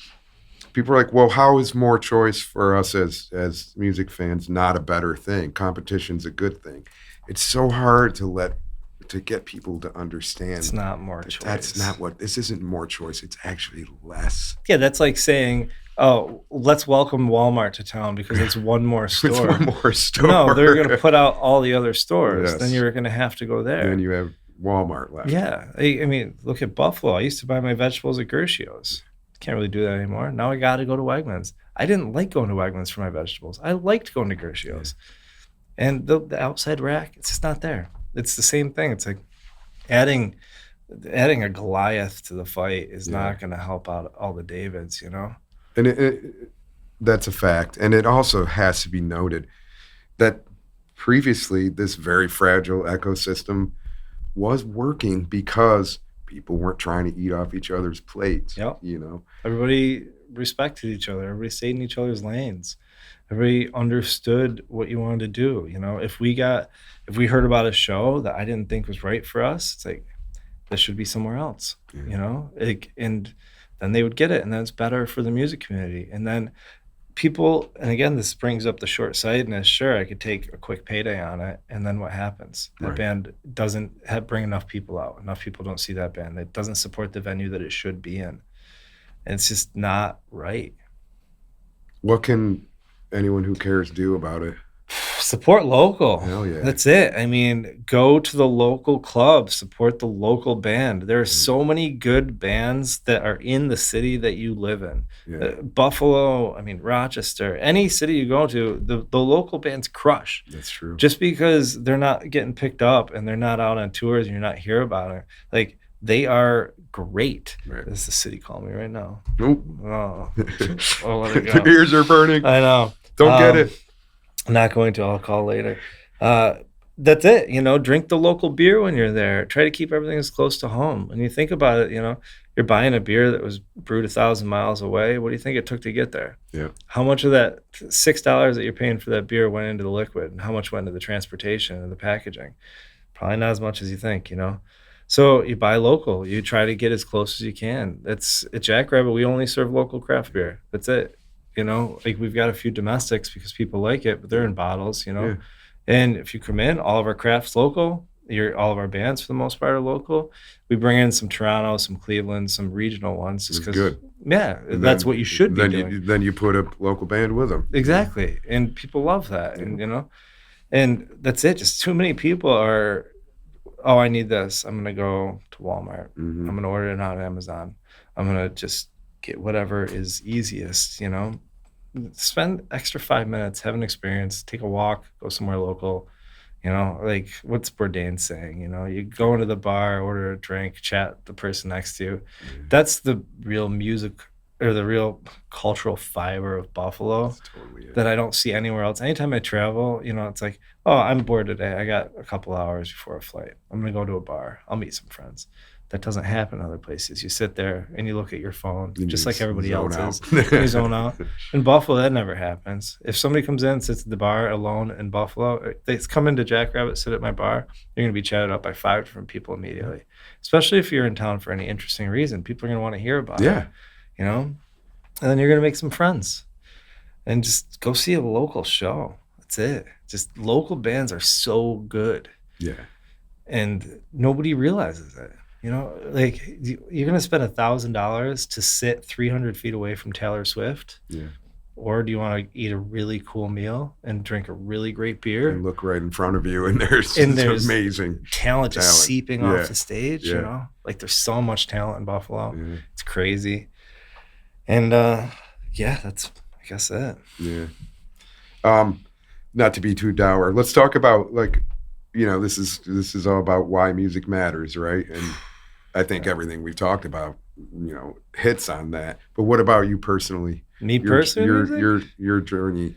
people are like, well, how is more choice for us as music fans not a better thing? Competition's a good thing. It's so hard to get people to understand. It's not more choice. That's not what, this isn't more choice. It's actually less. Yeah, that's like saying, oh, let's welcome Walmart to town because it's one more store. It's one more store. No, they're going to put out all the other stores. Yes. Then you're going to have to go there. Then you have Walmart left. Yeah. I mean, look at Buffalo. I used to buy my vegetables at Gershio's. Can't really do that anymore. Now I got to go to Wegmans. I didn't like going to Wegmans for my vegetables. I liked going to Gershio's. And the outside rack, it's just not there. It's the same thing. It's like adding a Goliath to the fight is not going to help out all the Davids, you know? And that's a fact. And it also has to be noted that previously this very fragile ecosystem was working because people weren't trying to eat off each other's plates. Yep. You know, Everybody respected each other. Everybody stayed in each other's lanes. Everybody understood what you wanted to do. You know, if we heard about a show that I didn't think was right for us, it's like, this should be somewhere else, you know? And then they would get it, and then it's better for the music community. And then people, and again, this brings up the short-sightedness. Sure, I could take a quick payday on it, and then what happens? That Right. band doesn't bring enough people out. Enough people don't see that band. It doesn't support the venue that it should be in. And it's just not right. anyone who cares do about it? Support local. Hell yeah. That's it. I mean, go to the local club, support the local band. There are so many good bands that are in the city that you live in. Yeah, Buffalo, I mean, Rochester, any city you go to, the local bands crush. that's true. Just because they're not getting picked up and they're not out on tours and you're not hear about it, like they are great. Right. This is the city calling me right now. Nope. Oh, I'll let it go. Your ears are burning. I know. Don't get it. I'm not going to. I'll call later. That's it. Drink the local beer when you're there. Try to keep everything as close to home. When you think about it, you're buying a beer that was brewed 1,000 miles away. What do you think it took to get there? Yeah. How much of that $6 that you're paying for that beer went into the liquid, and how much went into the transportation and the packaging? Probably not as much as you think. So you buy local. You try to get as close as you can. That's at Jackrabbit. We only serve local craft beer. That's it. Like we've got a few domestics because people like it, but they're in bottles, Yeah. And if you come in, all of our craft's local. All of our bands for the most part are local. We bring in some Toronto, some Cleveland, some regional ones. Just That's 'cause- good. Yeah, that's what you should be doing. Then you put a local band with them. Exactly, and people love that, and and that's it. Just too many people are, oh, I need this. I'm gonna go to Walmart. Mhm. I'm gonna order it on Amazon. I'm gonna just get whatever is easiest. Spend extra 5 minutes, have an experience, take a walk, go somewhere local. Like what's Bourdain saying? You go into the bar, order a drink, chat the person next to you. That's the real music or the real cultural fiber of Buffalo That's totally it. that I don't see anywhere else. Anytime I travel, it's like, oh, I'm bored today. I got a couple hours before a flight. I'm going to go to a bar. I'll meet some friends. That doesn't happen other places. You sit there and you look at your phone, You just just like everybody zone else out. is. You zone out. In Buffalo, that never happens. If somebody comes in, sits at the bar alone in Buffalo, they come into Jackrabbit, sit at my bar, you're going to be chatted up by 5 different people immediately. Especially if you're in town for any interesting reason. People are going to want to hear about Yeah. it. And then you're going to make some friends. And just go see a local show. That's it. Just local bands are so good. Yeah. And nobody realizes it. Like you're going to spend $1,000 to sit 300 feet away from Taylor Swift. Yeah. Or do you want to eat a really cool meal and drink a really great beer? And look right in front of you, and there's amazing talent just seeping off the stage. Yeah. Like there's so much talent in Buffalo. Yeah. It's crazy. And that's I guess it. Yeah. Not to be too dour. Let's talk about this is all about why music matters, right? And I think everything we've talked about, hits on that. But what about you personally? Me personally? Your journey.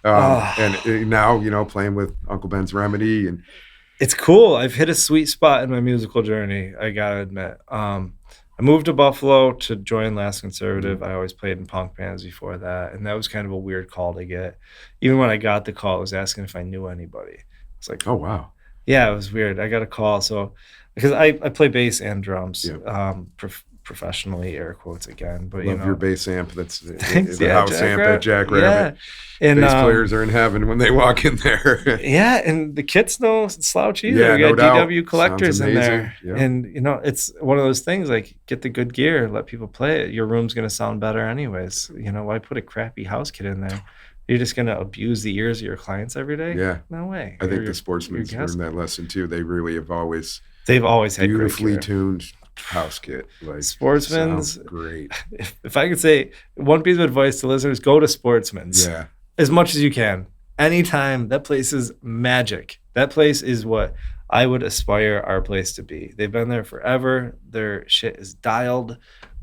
And now, playing with Uncle Ben's Remedy, and it's cool. I've hit a sweet spot in my musical journey, I gotta admit. I moved to Buffalo to join Last Conservative. I always played in punk bands before that, and that was kind of a weird call to get. Even when I got the call, it was asking if I knew anybody. It's like, oh wow. Yeah, it was weird. I got a call, because I play bass and drums, professionally, air quotes again. But Love your bass amp. That's the Yeah, house amp at Jackrabbit. Yeah. And bass players are in heaven when they walk in there. Yeah, and the kits no slouch either. Yeah, We got no doubt. DW collectors Sounds in there. amazing. Yeah. And it's one of those things like get the good gear, let people play it. Your room's gonna sound better anyways. Why put a crappy house kit in there? You're just gonna abuse the ears of your clients every day? Yeah. No way. I think the Sportsmen's learned that lesson too. They really have always They've always had beautifully great gear. tuned house kit. Like Sportsman's sounds great. If I could say one piece of advice to listeners, go to Sportsman's. Yeah. As much as you can. Anytime. That place is magic. That place is what I would aspire our place to be. They've been there forever. Their shit is dialed.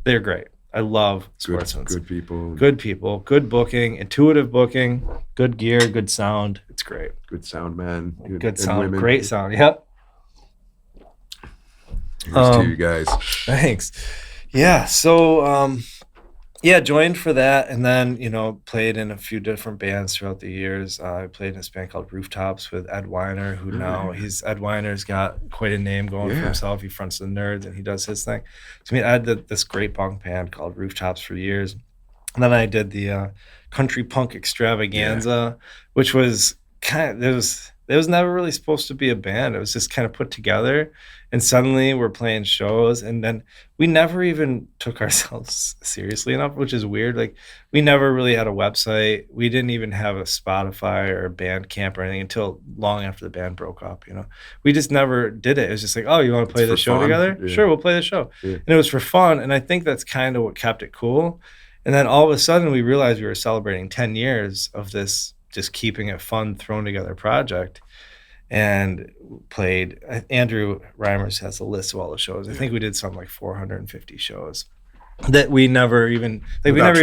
They're great. I love Sportsman's. Good people. Good people. Good booking. Intuitive booking. Good gear. Good sound. It's great. Good sound man. Good sound. Women. Great sound. Yep. Here's to you guys. Thanks. Yeah. So, joined for that, and then played in a few different bands throughout the years. I played in this band called Rooftops with Ed Weiner, who now Ed Weiner's got quite a name going for himself. He fronts the Nerds and he does his thing. So I had this great punk band called Rooftops for years, and then I did the country punk extravaganza, which was it It was never really supposed to be a band. It was just kind of put together, and suddenly we're playing shows, and then we never even took ourselves seriously enough, which is weird. Like, we never really had a website. We didn't even have a Spotify or a Bandcamp or anything until long after the band broke up, you know? We just never did it. It was just like, "Oh, you wanna play It's the for show fun. together? Yeah. Sure, we'll play the show." Yeah. And it was for fun, and I think that's kinda what kept it cool. And then all of a sudden, we realized we were celebrating 10 years of this just keeping it fun, thrown together project, and played. Andrew Reimers has a list of all the shows. I think we did something like 450 shows that we never even like. Without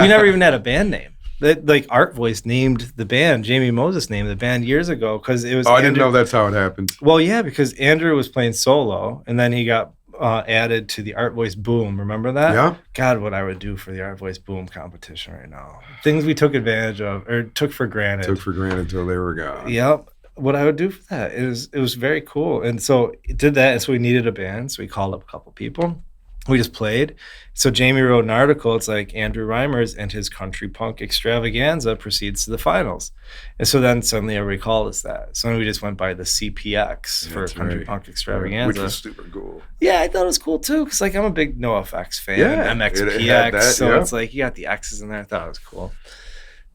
We never even had a band name. That, like, Art Voice named the band. Jamie Moses named the band years ago because it was. Oh, I didn't know that's how it happened. Well, yeah, because Andrew was playing solo, and then he got added to the Art Voice Boom. Remember that? Yeah. God, what I would do for the Art Voice Boom competition right now. Things we took advantage of or took for granted. Took for granted until they were gone. Yep. What I would do for that. It was very cool. And so it did that. And so we needed a band. So we called up a couple people. We just played. So Jamie wrote an article. It's like Andrew Reimers and his country punk extravaganza proceeds to the finals. And so then suddenly everybody called us that. So then we just went by the CPX for That's country right. punk extravaganza. Which was super cool. Yeah, I thought it was cool too, because like I'm a big NoFX fan, Yeah, MXPX, it had that, so yeah. it's like you got the X's in there. I thought it was cool,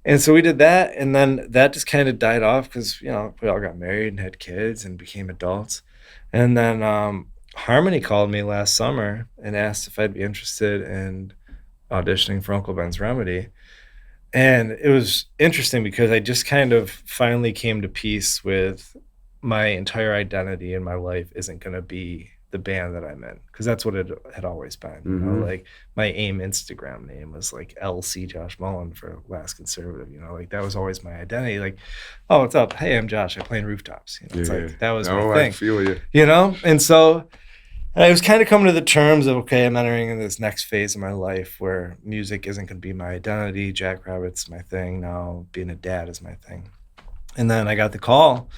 and so we did that, and then that just kind of died off because we all got married and had kids and became adults, and then Harmony called me last summer and asked if I'd be interested in auditioning for Uncle Ben's Remedy, and it was interesting because I just kind of finally came to peace with my entire identity in my life isn't going to be the band that I'm in, because that's what it had always been. You know, like my AIM Instagram name was like LC Josh Mullin for Last Conservative. You know, like that was always my identity. Like, oh, what's up? Hey, I'm Josh. I play in Rooftops. You know, it's like that was my thing. I feel you. You know, and so I was kind of coming to the terms of, okay, I'm entering in this next phase of my life where music isn't going to be my identity. Jackrabbit's my thing now. Being a dad is my thing. And then I got the call.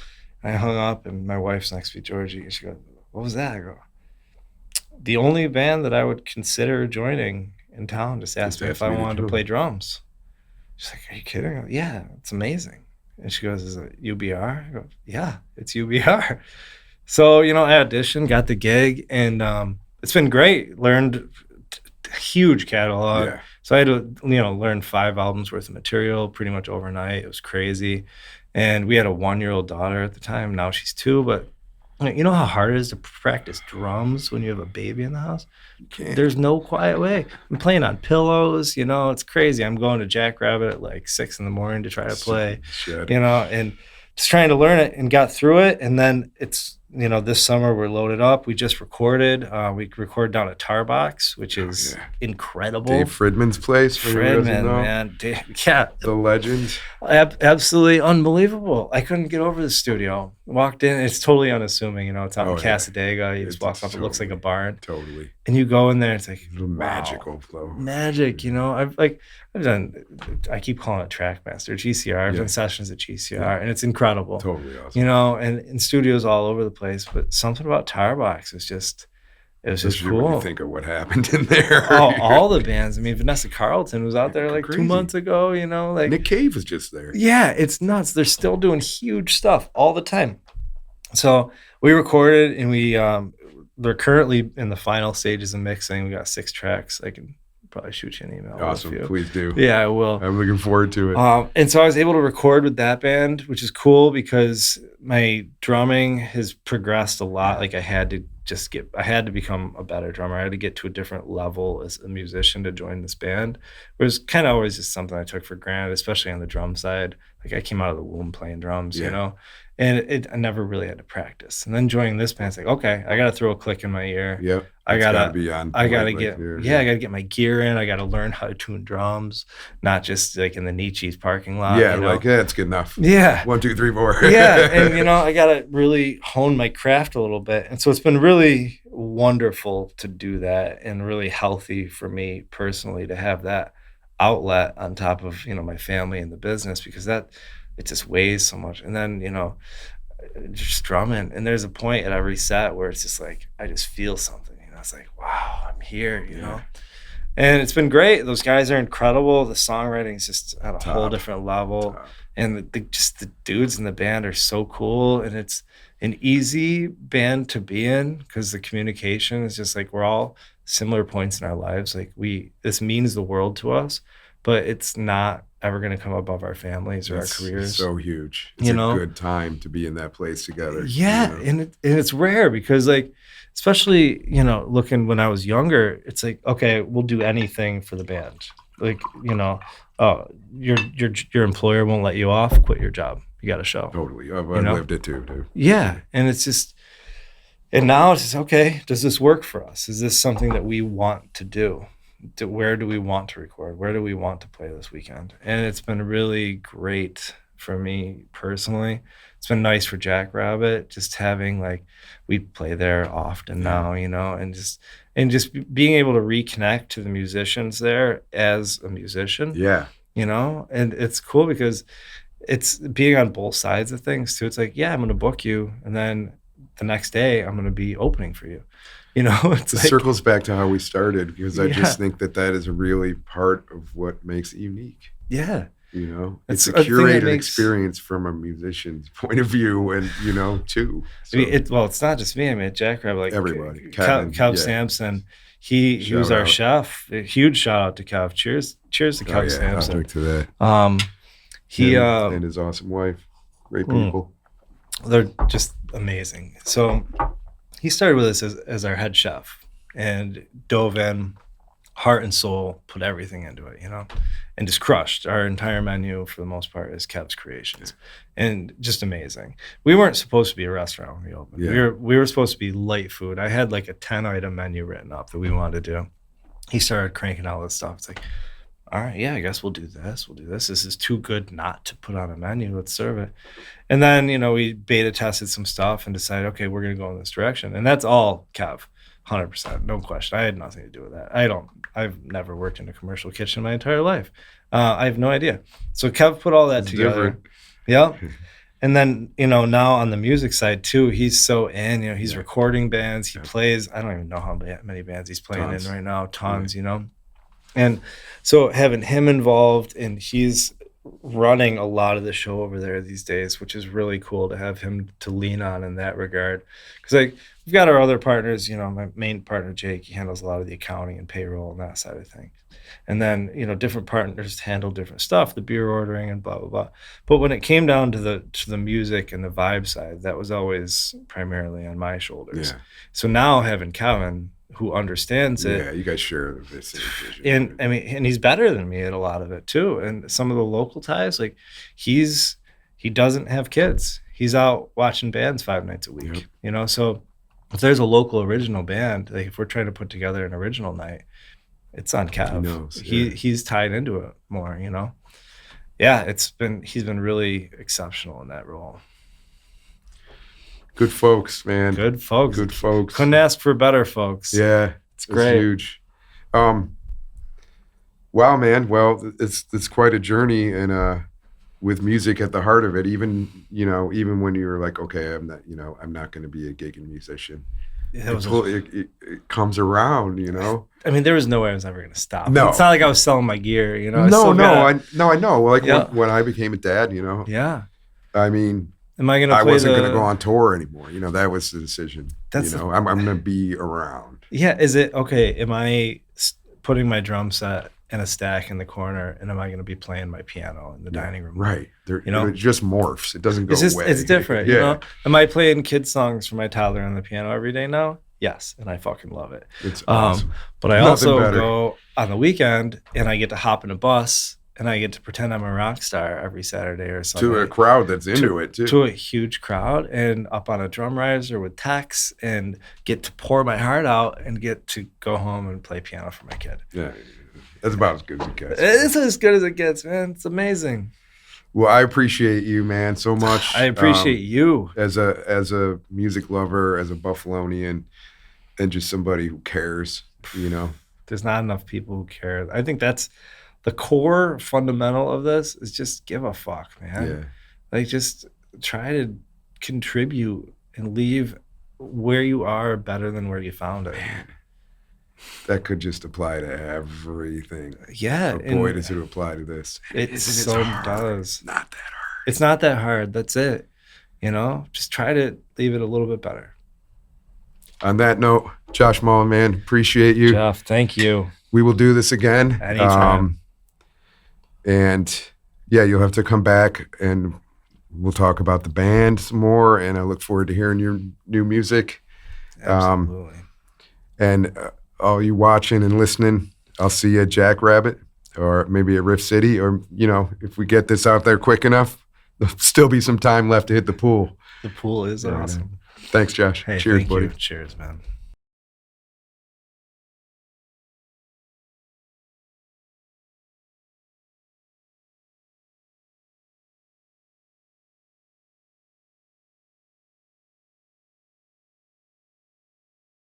I hung up, and my wife's next to me, Georgie, and she goes, "What was that?" I go, "The only band that I would consider joining in town just asked me if I wanted to play drums." She's like, "Are you kidding?" I go, "Yeah, it's amazing." And she goes, "Is it UBR?" I go, "Yeah, it's UBR." So, I auditioned, got the gig, and it's been great. Learned huge catalog. Yeah. So I had to, learn 5 albums worth of material pretty much overnight. It was crazy. And we had a 1-year-old daughter at the time. Now she's 2, but you know how hard it is to practice drums when you have a baby in the house? There's no quiet way. I'm playing on pillows, it's crazy. I'm going to Jackrabbit at like 6 a.m. to try to play, and just trying to learn it, and got through it. And then it's, this summer we're loaded up. We just recorded. We recorded down at Tarbox, which is incredible. Dave Fridman's place. Fridman, man. Yeah. The legend. Absolutely unbelievable. I couldn't get over the studio. Walked in. It's totally unassuming. It's out in Casadega. You just walk up. It looks like a barn. Totally. And you go in there. It's like magical flow. Magic. I've done. I keep calling it Trackmaster, GCR. I've done sessions at GCR, and it's incredible. Totally awesome. And in studios all over the place. But something about Tarbox is just. It was just cool. When you think of what happened in there. Oh, all the bands. I mean, Vanessa Carlton was out there like Crazy. 2 months ago, like Nick Cave was just there. Yeah, it's nuts. They're still doing huge stuff all the time. So we recorded, and they're currently in the final stages of mixing. We got 6 tracks. I can probably shoot you an email. Awesome. Please do. Yeah, I will. I'm looking forward to it. And so I was able to record with that band, which is cool because my drumming has progressed a lot. Like I had to become a better drummer. I had to get to a different level as a musician to join this band. It was kind of always just something I took for granted, especially on the drum side. Like I came out of the womb playing drums, and I never really had to practice. And then joining this band, it's like, okay, I got to throw a click in my ear. Yep. I gotta get my gear in. I gotta learn how to tune drums, not just like in the Nietzsche's parking lot. It's good enough. Yeah. 1, 2, 3, 4. Yeah, and I gotta really hone my craft a little bit, and so it's been really wonderful to do that, and really healthy for me personally to have that outlet on top of my family and the business, because it just weighs so much. And then just drumming, and there's a point at every set where it's just like I just feel something. It's like, wow, I'm here, And it's been great. Those guys are incredible. The songwriting is just at a whole Top. different level. Top. And just the dudes in the band are so cool. And it's an easy band to be in because the communication is just like we're all similar points in our lives. Like this means the world to us, but it's not ever going to come above our families or our careers. So huge. It's a good time to be in that place together. Yeah. And it's rare because like, especially, looking when I was younger, it's like, okay, we'll do anything for the band. Like, oh, your employer won't let you off, quit your job. You got a show. Totally. I've lived it too, dude. Yeah. And it's just, and now it's just, okay, does this work for us? Is this something that we want to do? Where do we want to record? Where do we want to play this weekend? And it's been really great for me personally. It's been nice for Jackrabbit, just having like, we play there often now, and just being able to reconnect to the musicians there as a musician. Yeah. And it's cool because it's being on both sides of things too. It's like, yeah, I'm going to book you. And then the next day I'm going to be opening for you. It's it circles back to how we started because I just think that is really part of what makes it unique. Yeah. It's a curated experience from a musician's point of view and, too. So. It's not just me. I mean, Jackrabbit, like everybody. Kev Sampson, he was our chef. A huge shout out to Kev. Cheers to Kev Sampson. I'll drink to that. He and his awesome wife. Great people. They're just amazing. So he started with us as our head chef and dove in, heart and soul, put everything into it, and just crushed. Our entire menu, for the most part, is Kev's creations, and just amazing. We weren't supposed to be a restaurant when we opened. Yeah. We were supposed to be light food. I had like a 10-item menu written up that we wanted to do. He started cranking out this stuff. It's like, all right, yeah, I guess we'll do this. This is too good not to put on a menu. Let's serve it. And then, we beta tested some stuff and decided, okay, we're going to go in this direction. And that's all Kev, 100%, no question. I had nothing to do with that. I've never worked in a commercial kitchen my entire life. I have no idea. So Kev put all that together. Yeah. And then, now on the music side too, he's so in, he's recording bands. He plays, I don't even know how many bands he's playing in right now. Tons, And so having him involved, and he's running a lot of the show over there these days, which is really cool to have him to lean on in that regard. Because like we've got our other partners, my main partner Jake, he handles a lot of the accounting and payroll and that side of things. And then different partners handle different stuff, the beer ordering and blah blah blah. But when it came down to the music and the vibe side, that was always primarily on my shoulders. Yeah. So now having Kevin, who understands it. Yeah, you guys share the same vision. And I mean, and he's better than me at a lot of it too. And some of the local ties, like he doesn't have kids. He's out watching bands 5 nights a week. Yep. So if there's a local original band, like if we're trying to put together an original night, it's on Kev. He knows, He's tied into it more, Yeah, he's been really exceptional in that role. Good folks, man. Good folks. Couldn't ask for better folks. Yeah, it's great. Huge. Wow, man. Well, it's quite a journey, and with music at the heart of it. Even when you're like, okay, I'm not going to be a gigging musician. It comes around, I mean, there was no way I was ever going to stop. No, it's not like I was selling my gear, I know. Like when I became a dad, Yeah. I mean. I wasn't going to go on tour anymore. That was the decision. I'm going to be around. Yeah. Is it okay? Am I putting my drum set in a stack in the corner, and am I going to be playing my piano in the dining room? Right. It just morphs. It doesn't go away. It's different. Am I playing kids songs for my toddler on the piano every day now? Yes, and I fucking love it. It's awesome. But I also go on the weekend, and I get to hop in a bus. And I get to pretend I'm a rock star every Saturday or something. To a crowd that's into it, too. To a huge crowd, and up on a drum riser with Tex, and get to pour my heart out and get to go home and play piano for my kid. Yeah, that's about as good as it gets. It's as good as it gets, man. It's amazing. Well, I appreciate you, man, so much. I appreciate you. As a music lover, as a Buffalonian, and just somebody who cares, There's not enough people who care. I think that's the core fundamental of this is just give a fuck, man. Yeah. Like just try to contribute and leave where you are better than where you found it. Man. that could just apply to everything. Yeah. But boy, does it apply to this. It so does. Not that hard. It's not that hard. That's it. You know, just try to leave it a little bit better. On that note, Josh Mullin, man, appreciate you. Jeff, thank you. We will do this again. Anytime. And yeah, you'll have to come back and we'll talk about the band some more. And I look forward to hearing your new music. Absolutely. And all you watching and listening, I'll see you at Jackrabbit or maybe at Riff City. Or, you know, if we get this out there quick enough, there'll still be some time left to hit the pool. The pool is awesome. Thanks, Josh. Hey, cheers, thank buddy. you. Cheers, man.